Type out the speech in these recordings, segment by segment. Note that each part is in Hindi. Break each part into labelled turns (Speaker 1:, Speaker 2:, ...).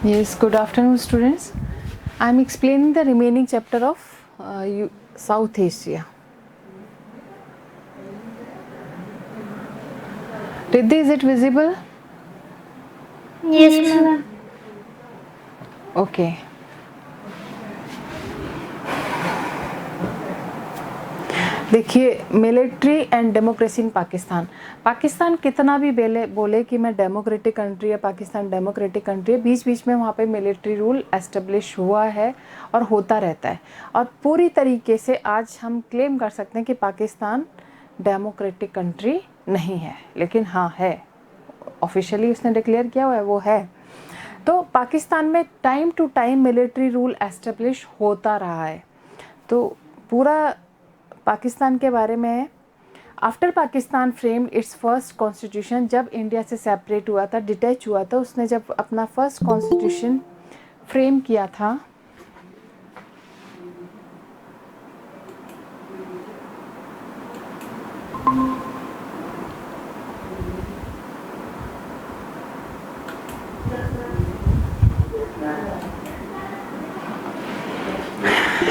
Speaker 1: Yes, good afternoon, students. I am explaining the remaining chapter of South Asia. Riddhi, is it visible?
Speaker 2: Yes, ma'am.
Speaker 1: Okay. देखिए, military and democracy in Pakistan. Pakistan कितना भी बोले कि मैं डेमोक्रेटिक कंट्री है, पाकिस्तान डेमोक्रेटिक कंट्री है, बीच बीच में वहाँ पे मिलिट्री रूल एस्टेब्लिश हुआ है और होता रहता है। और पूरी तरीके से आज हम क्लेम कर सकते हैं कि पाकिस्तान डेमोक्रेटिक कंट्री नहीं है, लेकिन हाँ है, ऑफिशियली उसने डिक्लेयर किया हुआ है, वो है। तो पाकिस्तान में time to time military rule establish होता रहा है। तो पूरा पाकिस्तान के बारे में है। After Pakistan framed it's first constitution, जब इंडिया से सेपरेट हुआ था, डिटैच हुआ था, उसने जब अपना फर्स्ट कॉन्स्टिट्यूशन फ्रेम किया था,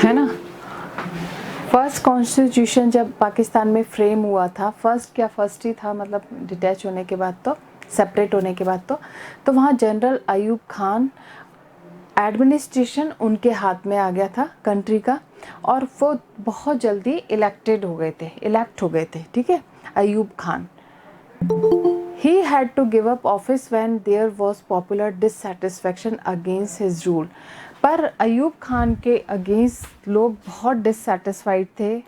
Speaker 1: है ना। फर्स्ट कॉन्स्टिट्यूशन जब पाकिस्तान में फ्रेम हुआ था, फर्स्ट ही था, मतलब डिटैच होने के बाद, तो सेपरेट होने के बाद, तो वहाँ जनरल अयूब खान एडमिनिस्ट्रेशन उनके हाथ में आ गया था कंट्री का, और वो बहुत जल्दी इलेक्ट हो गए थे, ठीक है। Ayub Khan he had to give up office when there was popular dissatisfaction against his rule. पर अयूब खान के अगेंस्ट लोग बहुत डिससेटिस्फाइड थे,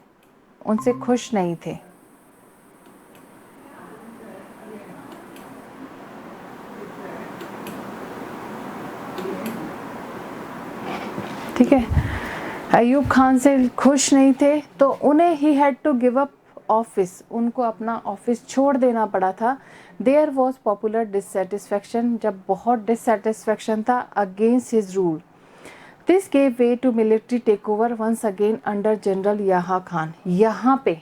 Speaker 1: उनसे खुश नहीं थे। ठीक है, अयूब खान से खुश नहीं थे, तो उन्हें he had to give up office, उनको अपना ऑफिस छोड़ देना पड़ा था। देयर वॉज पॉपुलर डिससेटिस्फैक्शन, जब बहुत डिससेटिस्फैक्शन था against his rule. This gave way to military take over once again under general Yahya Khan. यहाँ पे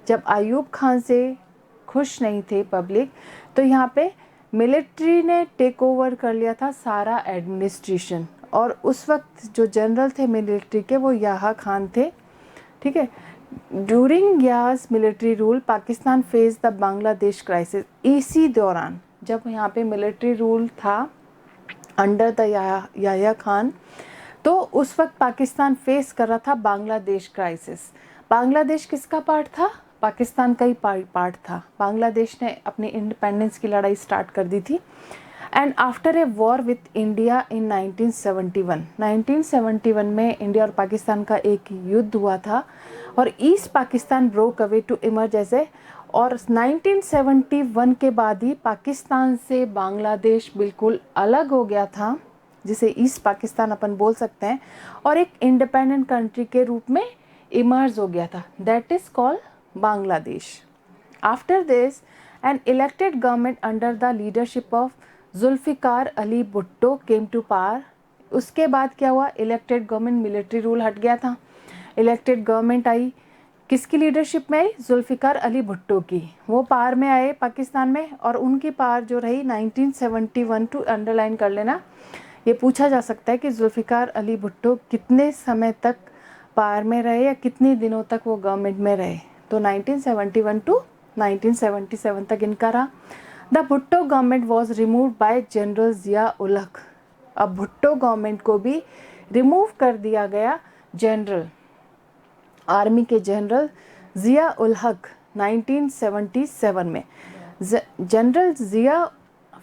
Speaker 1: जब अयूब खान से खुश नहीं थे पब्लिक, तो यहाँ पे मिलिट्री ने टेक ओवर कर लिया था सारा एडमिनिस्ट्रेशन, और उस वक्त जो जनरल थे मिलिट्री के वो याहा खान थे, ठीक है। ड्यूरिंग याज military rule Pakistan face the Bangladesh crisis. इसी दौरान जब यहाँ पे मिलिट्री रूल था अंडर द याह्या खान, तो उस वक्त पाकिस्तान फेस कर रहा था बांग्लादेश क्राइसिस। बांग्लादेश किसका पार्ट था? पाकिस्तान का ही पार्ट था। बांग्लादेश ने अपनी इंडिपेंडेंस की लड़ाई स्टार्ट कर दी थी। And after a war with India in 1971 में इंडिया और पाकिस्तान का एक युद्ध हुआ था, और east Pakistan broke away to emerge as और 1971 के बाद ही पाकिस्तान से बांग्लादेश बिल्कुल अलग हो गया था, जिसे ईस्ट पाकिस्तान अपन बोल सकते हैं, और एक इंडिपेंडेंट कंट्री के रूप में इमर्ज हो गया था, that is called Bangladesh. After this an elected government under the leadership of Zulfikar Ali Bhutto came to power. उसके बाद क्या हुआ? इलेक्टेड गवर्नमेंट, मिलिट्री रूल हट गया था, इलेक्टेड गवर्नमेंट आई। किसकी लीडरशिप में आई? जुल्फिकार अली भुट्टो की। वो पावर में आए पाकिस्तान में, और उनकी पावर जो रही 1971 टू अंडरलाइन कर लेना। ये पूछा जा सकता है कि जुल्फिकार अली भुट्टो कितने समय तक पावर में रहे या कितने दिनों तक वो गवर्नमेंट में रहे, तो 1971 टू 1977 तक इनका रहा। The Bhutto government was removed by general Zia ul Haq. अब भुट्टो गवर्नमेंट को भी रिमूव कर दिया गया जनरल, आर्मी के जनरल जिया उल हक 1977 में। General Zia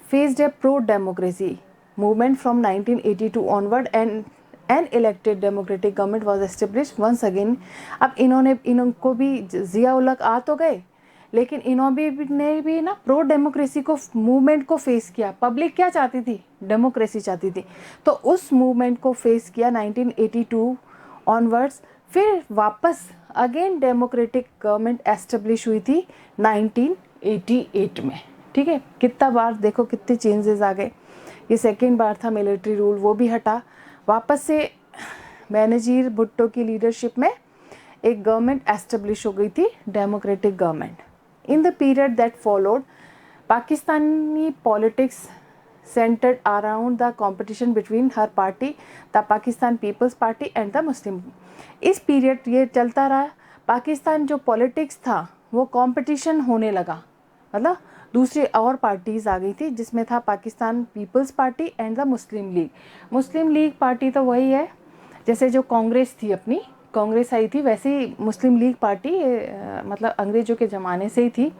Speaker 1: faced a pro democracy movement from 1982 onward and an elected democratic government was establish once again. अब इनको भी जिया उल हक आ तो गए, लेकिन इन्होंने भी ना प्रो डेमोक्रेसी को मूवमेंट को फेस किया। पब्लिक क्या चाहती थी? डेमोक्रेसी चाहती थी, तो उस मूवमेंट को फेस किया 1982 ऑनवर्ड्स। फिर वापस अगेन डेमोक्रेटिक गवर्नमेंट एस्टेब्लिश हुई थी 1988 में, ठीक है। कितना बार देखो, कितने चेंजेस आ गए। ये सेकेंड बार था मिलिट्री रूल, वो भी हटा, वापस से बेनजीर भुट्टो की लीडरशिप में एक गवर्नमेंट एस्टेब्लिश हो गई थी, democratic government. In the period that followed Pakistani politics centered around the competition between her party, the Pakistan People's Party and the Muslim. इस पीरियड ये चलता रहा, पाकिस्तान जो पॉलिटिक्स था वो कंपटीशन होने लगा, मतलब दूसरी और पार्टीज़ आ गई थी जिसमें था Pakistan Peoples Party and the Muslim League. Muslim League party तो वही है जैसे जो कांग्रेस थी, अपनी कांग्रेस आई थी, वैसे ही मुस्लिम लीग पार्टी मतलब अंग्रेज़ों के ज़माने से ही थी.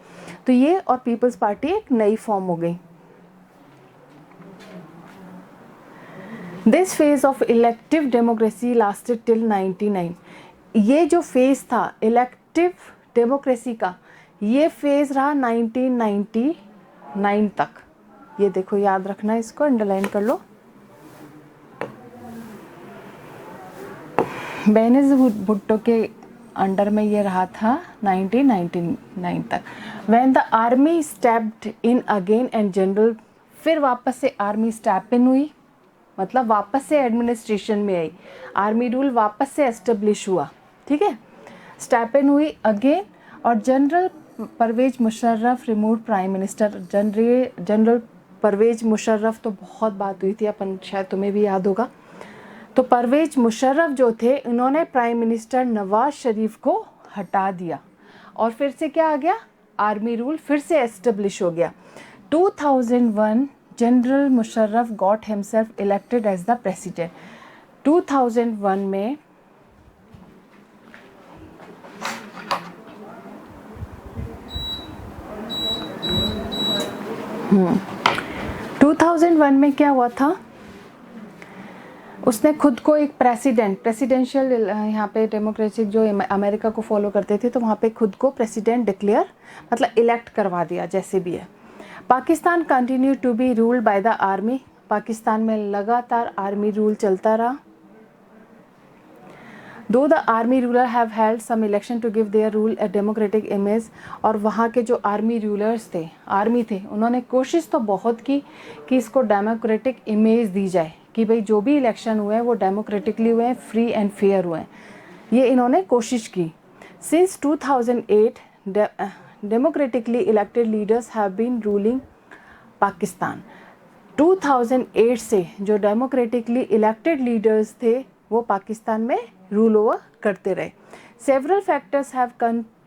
Speaker 1: तो ये और पीपल्स पार्टी एक नई फॉर्म हो गई. This phase of elective democracy lasted till 99. ये जो फेज़ था इलेक्टिव डेमोक्रेसी का, ये फेज़ रहा 1999 तक. ये देखो, याद रखना, इसको अंडरलाइन कर लो. बेनज़ीर भुट्टो के अंडर में ये रहा था 1999 तक. When the army stepped in again and general, फिर वापस से आर्मी स्टेप इन हुई, मतलब वापस से एडमिनिस्ट्रेशन में आई, आर्मी रूल वापस से एस्टेब्लिश हुआ. ठीक है, स्टेप इन हुई अगेन, और general Pervez Musharraf remove prime minister. General Pervez Musharraf तो बहुत बात हुई थी, अपन शायद तुम्हें भी याद होगा. तो परवेज मुशर्रफ जो थे, उन्होंने प्राइम मिनिस्टर नवाज शरीफ को हटा दिया और फिर से क्या आ गया, आर्मी रूल फिर से एस्टेब्लिश हो गया. 2001 general Musharraf got himself elected as the president. 2001 में 2001 में क्या हुआ था, उसने खुद को एक प्रेसिडेंशियल, यहाँ पे डेमोक्रेटिक जो अमेरिका को फॉलो करते थे तो वहाँ पे खुद को प्रेसिडेंट डिक्लेयर, मतलब इलेक्ट करवा दिया जैसे भी है. Pakistan continue to be ruled by the army. Pakistan में लगातार आर्मी रूल चलता रहा. Though the army ruler have held some election to give their rule a democratic image. और वहाँ के जो आर्मी रूलर्स थे, आर्मी थे, उन्होंने कोशिश तो बहुत की कि इसको डेमोक्रेटिक इमेज दी जाए कि भाई जो भी इलेक्शन हुए हैं वो डेमोक्रेटिकली हुए हैं, फ्री एंड फेयर हुए हैं. ये इन्होंने कोशिश की. Since 2008 democratically elected leaders have been ruling Pakistan. 2008 से जो डेमोक्रेटिकली इलेक्टेड लीडर्स थे वो पाकिस्तान में रूल ओवर करते रहे. Several factors have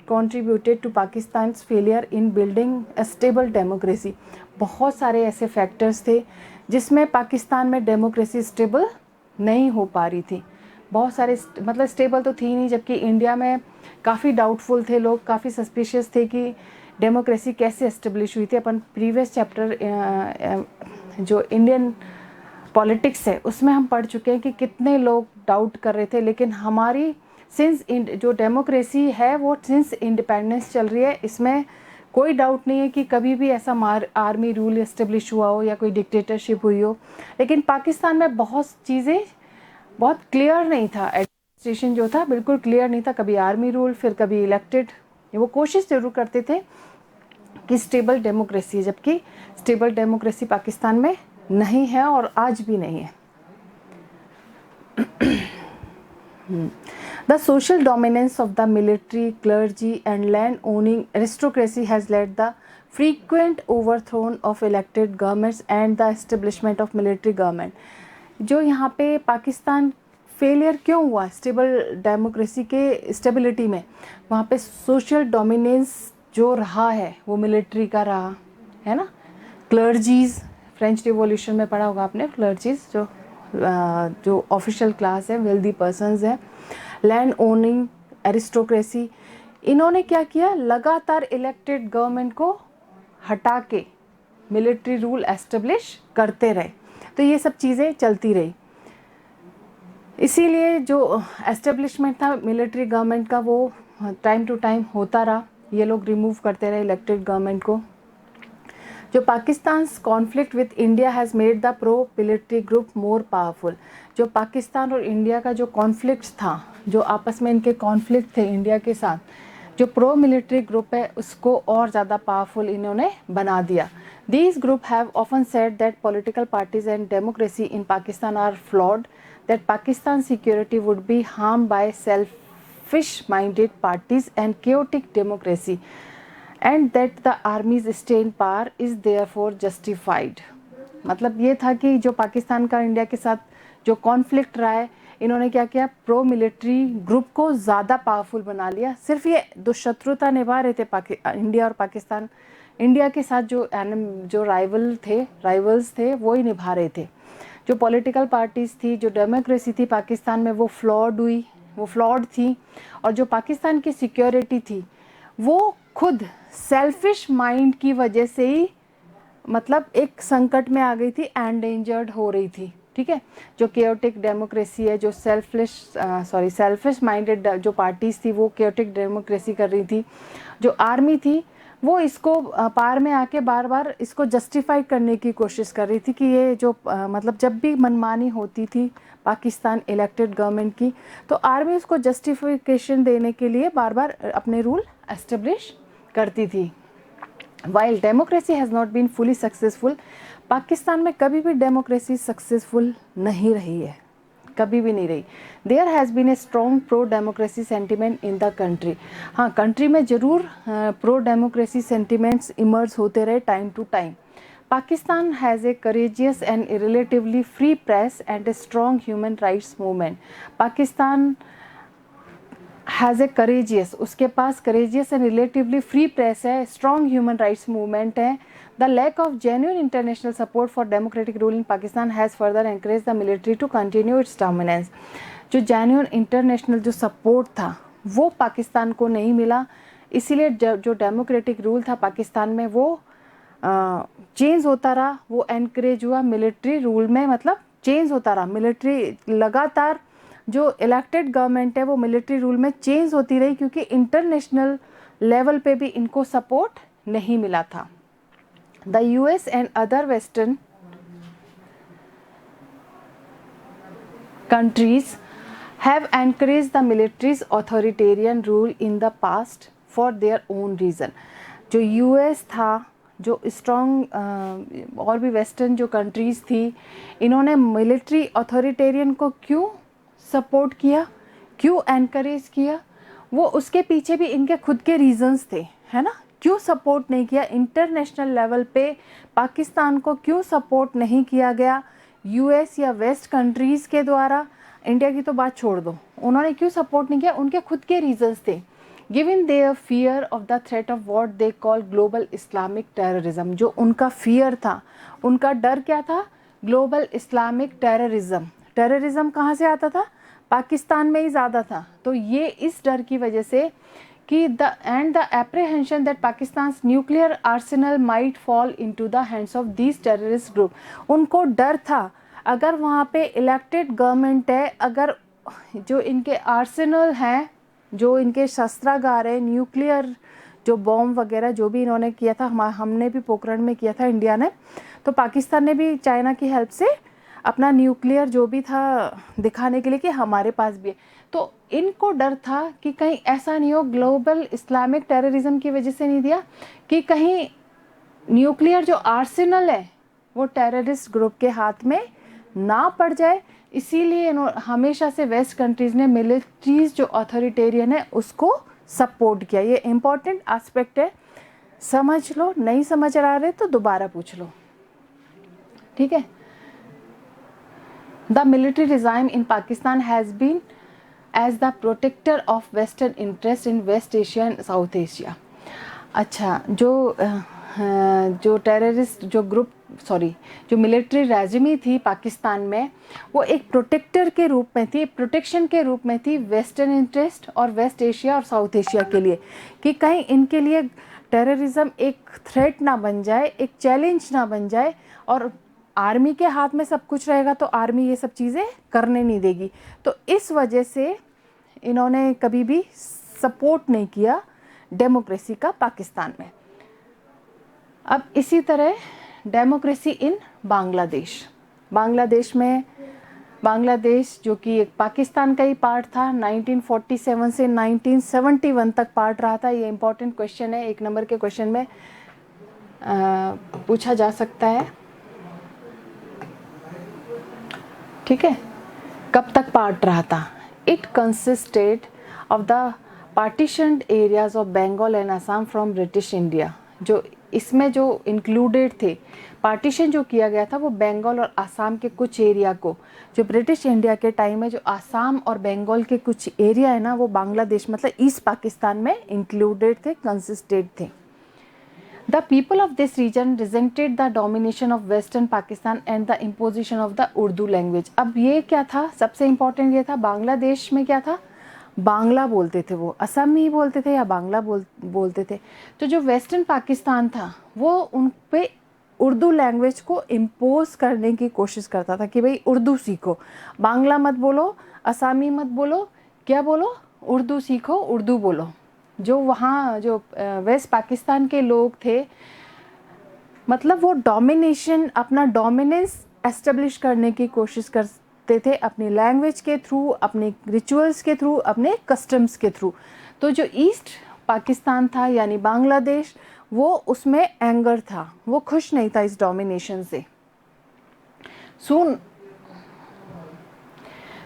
Speaker 1: contributed to Pakistan's failure in building a stable democracy. बहुत सारे ऐसे फैक्टर्स थे जिसमें पाकिस्तान में डेमोक्रेसी स्टेबल नहीं हो पा रही थी. बहुत सारे, मतलब स्टेबल तो थी नहीं, जबकि इंडिया में काफ़ी डाउटफुल थे लोग, काफ़ी सस्पिशियस थे कि डेमोक्रेसी कैसे एस्टेब्लिश हुई थी. अपन प्रीवियस चैप्टर जो इंडियन पॉलिटिक्स है उसमें हम पढ़ चुके हैं कि कितने लोग डाउट कर रहे थे. लेकिन हमारी जो डेमोक्रेसी है वो सिंस इंडिपेंडेंस चल रही है, इसमें कोई डाउट नहीं है कि कभी भी ऐसा आर्मी रूल एस्टेब्लिश हुआ हो या कोई डिक्टेटरशिप हुई हो. लेकिन पाकिस्तान में बहुत चीज़ें बहुत क्लियर नहीं था. एडमिनिस्ट्रेशन जो था बिल्कुल क्लियर नहीं था, कभी आर्मी रूल फिर कभी इलेक्टेड. वो कोशिश ज़रूर करते थे कि स्टेबल डेमोक्रेसी, जबकि स्टेबल डेमोक्रेसी पाकिस्तान में नहीं है और आज भी नहीं है. The social dominance of the military, clergy and land-owning aristocracy has led the frequent overthrow of elected governments and the establishment of military government. जो यहाँ पे पाकिस्तान फेलियर क्यों हुआ स्टेबल डेमोक्रेसी के स्टेबिलिटी में, वहाँ पे सोशल डोमिनेंस जो रहा है वो मिलिट्री का रहा है ना. क्लर्जीज़, फ्रेंच रिवॉल्यूशन में पढ़ा होगा आपने, क्लर्जीज़ जो ऑफिशियल क्लास है, वेल्दी पर्सनस है. लैंड ओनिंग एरिस्टोक्रेसी, इन्होंने क्या किया, लगातार इलेक्टेड गवर्नमेंट को हटा के मिलिट्री रूल एस्टेब्लिश करते रहे. तो ये सब चीज़ें चलती रही. इसीलिए जो एस्टेब्लिशमेंट था मिलिट्री गवर्नमेंट का वो टाइम टू टाइम होता रहा. ये लोग रिमूव करते रहे इलेक्टेड गवर्नमेंट को. जो Pakistan conflict with India has made the pro military group more powerful. जो पाकिस्तान और इंडिया का जो कॉन्फ्लिक्ट था, जो आपस में इनके कॉन्फ्लिक्ट थे इंडिया के साथ, जो प्रो मिलिट्री ग्रुप है उसको और ज़्यादा पावरफुल इन्होंने बना दिया. These group have often said that political parties and democracy in Pakistan are flawed, that Pakistan security would be harm by selfish minded parties and chaotic democracy, and that the army's stay in power is therefore justified. मतलब ये था कि जो पाकिस्तान का इंडिया के साथ जो कॉन्फ्लिक्ट रहा है, इन्होंने क्या किया, प्रो मिलिट्री ग्रुप को ज़्यादा पावरफुल बना लिया। सिर्फ ये दुशत्रुता निभा रहे थे इंडिया और पाकिस्तान, इंडिया के साथ जो राइवल्स थे वो ही निभा रहे थे। जो पॉलिटिकल पार्टीज़ थी, जो डेमोक्रेसी थी पाकिस्तान में, वो फ्लॉड थी। और जो पाकिस्तान की सिक्योरिटी थी वो खुद सेल्फिश माइंड की वजह से ही मतलब एक संकट में आ गई थी, एंडेंजर्ड हो रही थी। ठीक है, जो केओटिक डेमोक्रेसी है, जो सेल्फिश माइंडेड जो पार्टीज़ थी वो केओटिक डेमोक्रेसी कर रही थी। जो आर्मी थी वो इसको पार में आके बार बार इसको जस्टिफाई करने की कोशिश कर रही थी कि ये जो मतलब जब भी मनमानी होती थी पाकिस्तान इलेक्टेड गवर्नमेंट की, तो आर्मी उसको जस्टिफिकेशन देने के लिए बार बार अपने रूल एस्टेब्लिश करती थी। While democracy has not been fully successful, Pakistan में कभी भी डेमोक्रेसी सक्सेसफुल नहीं रही है, कभी भी नहीं रही। There has been a strong pro democracy sentiment in the country। हाँ, कंट्री में ज़रूर प्रो डेमोक्रेसी सेंटिमेंट्स इमर्ज होते रहे time to time. Pakistan has a courageous and relatively free press and a strong human rights movement. Pakistan has a courageous, उसके पास courageous and relatively free press है, स्ट्रॉन्ग ह्यूमन राइट्स मूवमेंट है। The lack of genuine international support for democratic rule in Pakistan has further encourage the military to continue its dominance. जो जेन्युइन इंटरनेशनल जो सपोर्ट था वो पाकिस्तान को नहीं मिला, इसीलिए जो डेमोक्रेटिक रूल था पाकिस्तान में वो चेंज होता रहा, वो एनकरेज हुआ मिलिट्री रूल में, मतलब चेंज होता रहा। मिलिट्री लगातार जो इलेक्टेड गवर्नमेंट है वो मिलिट्री रूल में चेंज होती रही, क्योंकि इंटरनेशनल लेवल पे भी इनको सपोर्ट नहीं मिला था। The US and other western countries have encourage the militaries authoritarian rule in the past for their own reason. जो यूएस था, जो स्ट्रॉन्ग और भी वेस्टर्न जो कंट्रीज़ थी, इन्होंने मिलिट्री ऑथोरिटेरियन को क्यों सपोर्ट किया, क्यों एनकरेज किया, वो उसके पीछे भी इनके खुद के रीजंस थे, है ना। क्यों सपोर्ट नहीं किया इंटरनेशनल लेवल पे, पाकिस्तान को क्यों सपोर्ट नहीं किया गया यूएस या वेस्ट कंट्रीज़ के द्वारा। इंडिया की तो बात छोड़ दो, उन्होंने क्यों सपोर्ट नहीं किया, उनके खुद के रीजंस थे। Given their fear of the threat of what they call global Islamic terrorism. जो उनका फियर था, उनका डर क्या था, ग्लोबल इस्लामिक टेररिज्म। टेररिज्म कहाँ से आता था, पाकिस्तान में ही ज़्यादा था। तो ये इस डर की वजह से कि the apprehension that Pakistan nuclear Arsenal might fall into the hands of these terrorist group. उनको डर था अगर वहाँ पे इलेक्टेड गवर्नमेंट है, अगर जो इनके आर्सेनल हैं, जो इनके शस्त्रागार है, न्यूक्लियर जो बॉम्ब वगैरह जो भी इन्होंने किया था, हमने भी पोखरण में किया था इंडिया ने, तो पाकिस्तान ने भी चाइना की हेल्प से अपना न्यूक्लियर जो भी था दिखाने के लिए कि हमारे पास भी है। तो इनको डर था कि कहीं ऐसा नहीं हो, ग्लोबल इस्लामिक टेररिज्म की वजह से नहीं दिया, कि कहीं न्यूक्लियर जो आर्सेनल है वो टेररिस्ट ग्रुप के हाथ में ना पड़ जाए। इसीलिए हमेशा से वेस्ट कंट्रीज़ ने मिलिट्रीज जो ऑथोरिटेरियन है उसको सपोर्ट किया। ये इम्पॉर्टेंट एस्पेक्ट है, समझ लो, नहीं समझ आ रहे तो दोबारा पूछ लो, ठीक है। The military regime in Pakistan has been as the protector of Western interest in West Asia and South Asia। अच्छा, जो टेररिस्ट जो ग्रुप जो मिलिट्री रेजिमी थी पाकिस्तान में, वो एक प्रोटेक्टर के रूप में थी, प्रोटेक्शन के रूप में थी वेस्टर्न इंटरेस्ट और वेस्ट एशिया और साउथ एशिया के लिए, कि कहीं इनके लिए टेररिज्म एक थ्रेट ना बन जाए, एक चैलेंज ना बन जाए। और आर्मी के हाथ में सब कुछ रहेगा तो आर्मी ये सब चीज़ें करने नहीं देगी। तो इस वजह से इन्होंने कभी भी सपोर्ट नहीं किया डेमोक्रेसी का पाकिस्तान में। अब इसी तरह डेमोक्रेसी इन बांग्लादेश में, बांग्लादेश जो कि एक पाकिस्तान का ही पार्ट था, 1947 से 1971 तक पार्ट रहा था। ये इम्पोर्टेंट क्वेश्चन है, 1 नंबर के क्वेश्चन में पूछा जा सकता है, ठीक है। कब तक पार्ट रहा था? It consisted of the partitioned areas of Bengal and Assam from British India. जो इसमें जो इंक्लूडेड थे, पार्टीशन जो किया गया था वो बंगाल और आसाम के कुछ एरिया को, जो ब्रिटिश इंडिया के टाइम में जो आसाम और बंगाल के कुछ एरिया है ना वो बांग्लादेश मतलब ईस्ट पाकिस्तान में इंक्लूडेड थे, कंसिस्टेड थे। The people of this region resented the domination of Western Pakistan and the imposition of the Urdu language। अब ये क्या था, सबसे इम्पोर्टेंट ये था, बांग्लादेश में क्या था, बांग्ला बोलते थे वो, असम में ही बोलते थे या बांग्ला बोलते थे। तो जो वेस्टर्न पाकिस्तान था वो उन पे उर्दू लैंग्वेज को इम्पोज करने की कोशिश करता था कि भाई उर्दू सीखो, बांग्ला मत बोलो, असामी मत बोलो, क्या बोलो, उर्दू सीखो, उर्दू बोलो। जो वहाँ जो वेस्ट पाकिस्तान के लोग थे, मतलब वो डोमिनेशन, अपना डोमिनेंस एस्टेब्लिश करने की कोशिश करते थे अपनी लैंग्वेज के थ्रू, अपने रिचुअल्स के थ्रू, अपने कस्टम्स के थ्रू। तो जो ईस्ट पाकिस्तान था यानी बांग्लादेश, वो उसमें एंगर था, वो खुश नहीं था इस डोमिनेशन से।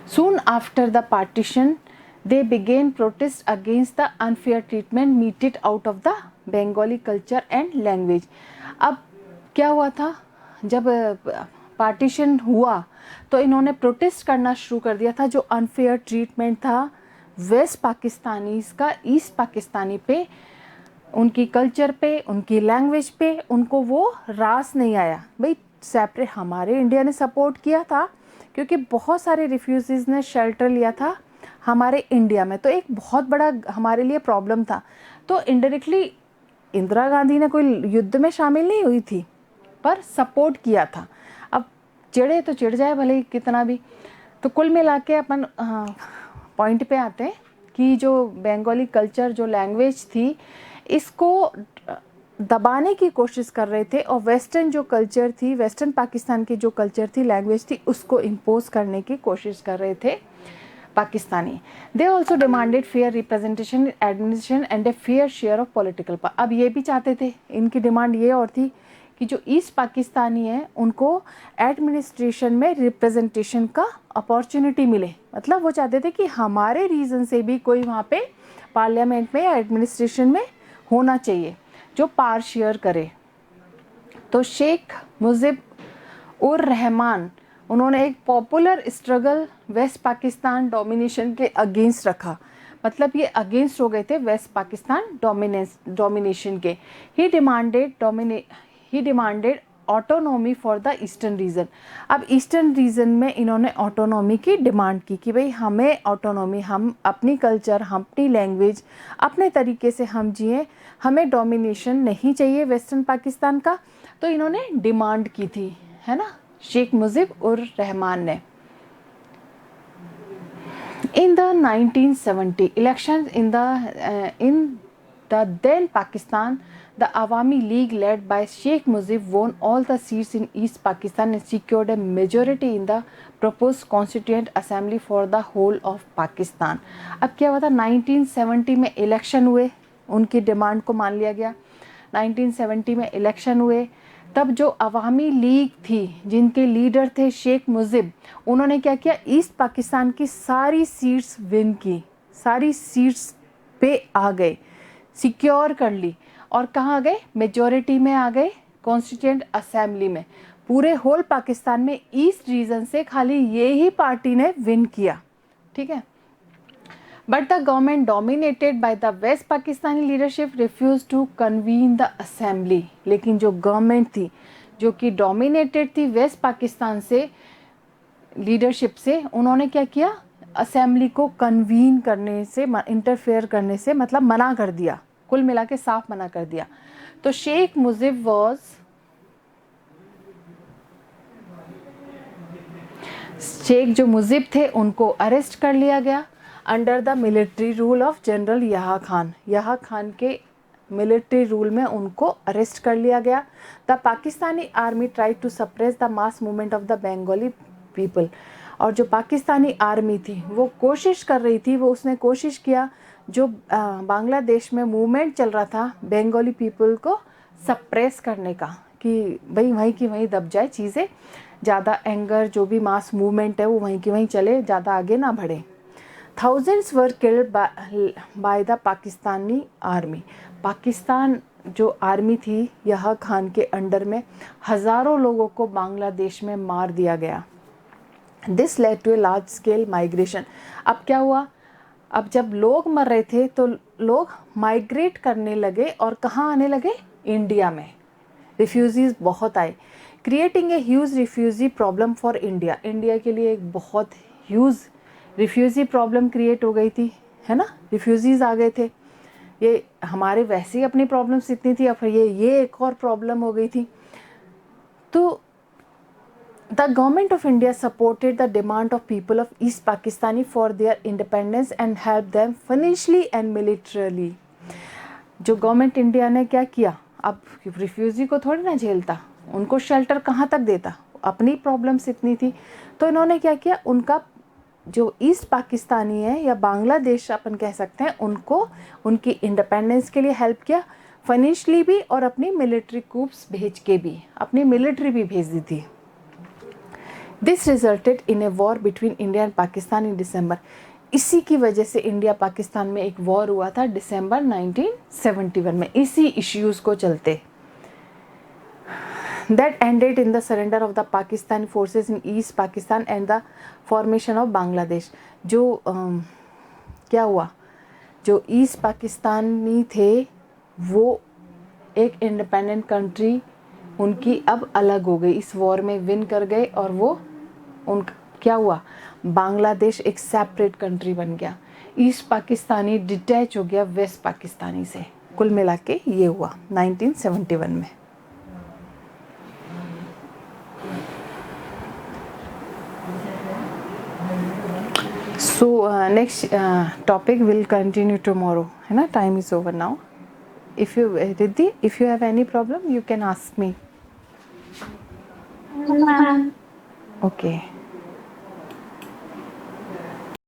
Speaker 1: Soon after the partition, they began protest against the unfair treatment meted out of the Bengali culture and language। अब क्या हुआ था, जब पार्टीशन हुआ तो इन्होंने प्रोटेस्ट करना शुरू कर दिया था। जो अनफेयर ट्रीटमेंट था वेस्ट पाकिस्तानीज का ईस्ट पाकिस्तानी पे, उनकी कल्चर पे, उनकी लैंग्वेज पे, उनको वो रास नहीं आया। भाई सेपरेट हमारे इंडिया ने सपोर्ट किया था क्योंकि बहुत सारे रिफ्यूजीज ने शेल्टर लिया था हमारे इंडिया में, तो एक बहुत बड़ा हमारे लिए प्रॉब्लम था। तो इनडायरेक्टली इंदिरा गांधी ने कोई युद्ध में शामिल नहीं हुई थी पर सपोर्ट किया था। अब चिढ़े तो चिढ़ जाए भले कितना भी। तो कुल मिला के अपन पॉइंट पे आते हैं कि जो बंगाली कल्चर, जो लैंग्वेज थी, इसको दबाने की कोशिश कर रहे थे और वेस्टर्न जो कल्चर थी, वेस्टर्न पाकिस्तान की जो कल्चर थी, लैंग्वेज थी, उसको इम्पोज करने की कोशिश कर रहे थे Pakistani. They also demanded fair representation administration and a fair share of political power. अब ये भी चाहते थे, इनकी डिमांड ये और थी कि जो ईस्ट पाकिस्तानी है उनको एडमिनिस्ट्रेशन में रिप्रेजेंटेशन का अपॉर्चुनिटी मिले। मतलब वो चाहते थे कि हमारे रीजन से भी कोई वहाँ पे पार्लियामेंट में या एडमिनिस्ट्रेशन में होना चाहिए जो पावर शेयर करे। तो शेख मुजिब उर रहमान, उन्होंने एक popular struggle west Pakistan domination के अगेंस्ट रखा। मतलब ये अगेंस्ट हो गए थे वेस्ट पाकिस्तान डोमिनेशन के। He demanded autonomy for the eastern region. अब ईस्टर्न रीजन में इन्होंने ऑटोनॉमी की डिमांड की कि भाई हमें ऑटोनॉमी, हम अपनी कल्चर, हम अपनी लैंग्वेज, अपने तरीके से हम जिए, हमें डोमिनेशन नहीं चाहिए वेस्टर्न पाकिस्तान का। तो इन्होंने डिमांड की थी, है ना, शेख मुजिब उर रहमान ने। In the 1970 elections in the then Pakistan, the Awami League led by Sheikh Mujib won all the seats in East Pakistan and secured a majority in the proposed constituent assembly for the whole of Pakistan। अब क्या हुआ था, 1970 में इलेक्शन हुए, उनकी डिमांड को मान लिया गया। 1970 में इलेक्शन हुए, तब जो अवामी लीग थी जिनके लीडर थे शेख मुजिब, उन्होंने क्या किया, ईस्ट पाकिस्तान की सारी सीट्स विन की, सारी सीट्स पे आ गए, सिक्योर कर ली। और कहाँ गए, मेजॉरिटी में आ गए, कॉन्स्टिट्यूएंट असेंबली में। पूरे होल पाकिस्तान में ईस्ट रीजन से खाली ये ही पार्टी ने विन किया, ठीक है। But the government dominated by the west Pakistani leadership refuse to convene the assembly. लेकिन जो गवर्नमेंट थी जो कि डोमिनेटेड थी वेस्ट पाकिस्तान से लीडरशिप से, उन्होंने क्या किया, असेंबली को कन्वीन करने से, इंटरफेयर करने से मतलब मना कर दिया, कुल मिला के साफ मना कर दिया। तो शेख मुजिब शेख जो मुजिब थे उनको अरेस्ट कर लिया गया under the military rule of general Yahya Khan. याहा खान के मिलिट्री रूल में उनको अरेस्ट कर लिया गया। The Pakistani army try to suppress the mass movement of the Bengali people. और जो पाकिस्तानी आर्मी थी वो कोशिश कर रही थी, वो उसने कोशिश किया जो बांग्लादेश में मूवमेंट चल रहा था बंगाली पीपल को सप्रेस करने का, कि भाई वहीं की वहीं दब जाए चीज़ें, ज़्यादा एंगर, जो भी मास मूवमेंट है वो वहीं की वहीं चले, ज़्यादा आगे ना बढ़े। Thousands were killed by the Pakistani army। Pakistan जो आर्मी थी यह खान के अंडर में हज़ारों लोगों को बांग्लादेश में मार दिया गया। This led to a large scale migration. अब क्या हुआ, अब जब लोग मर रहे थे तो लोग माइग्रेट करने लगे और कहाँ आने लगे, इंडिया में। रिफ्यूजीज बहुत आए, creating a huge refugee problem for India. India के लिए एक बहुत ह्यूज रिफ्यूजी प्रॉब्लम क्रिएट हो गई थी, है ना। रिफ्यूजीज आ गए थे, ये हमारे वैसे ही अपनी प्रॉब्लम्स इतनी थी, अब ये एक और प्रॉब्लम हो गई थी। तो the government of India supported the demand of people of east Pakistani for their independence and help them financially and militarily. जो गवर्नमेंट इंडिया ने क्या किया, अब रिफ्यूजी को थोड़ी ना झेलता, उनको शेल्टर कहाँ तक देता, अपनी प्रॉब्लम्स इतनी थी। तो इन्होंने क्या किया, उनका जो ईस्ट पाकिस्तानी है या बांग्लादेश अपन कह सकते हैं, उनको उनकी इंडिपेंडेंस के लिए हेल्प किया, फाइनेंशियली भी और अपनी मिलिट्री कूप्स भेज के भी, अपनी मिलिट्री भी भेज दी थी। This resulted in a war between India and Pakistan in December. इसी की वजह से इंडिया पाकिस्तान में एक वॉर हुआ था दिसंबर 1971 में, इसी इश्यूज़ को चलते। That ended in the surrender of the Pakistani forces in East Pakistan and the formation of Bangladesh। जो क्या हुआ, जो ईस्ट पाकिस्तानी थे वो एक इंडिपेंडेंट कंट्री उनकी अब अलग हो गई, इस वॉर में विन कर गए, और वो उनका क्या हुआ, बांग्लादेश एक सेपरेट कंट्री बन गया। ईस्ट पाकिस्तानी डिटैच हो गया वेस्ट पाकिस्तानी से। कुल मिला के ये हुआ 1971 में। So next topic will continue tomorrow, है ना, time is over now. If you Riddhi, if you have any problem you can ask me.
Speaker 2: Ma'am.
Speaker 1: Okay.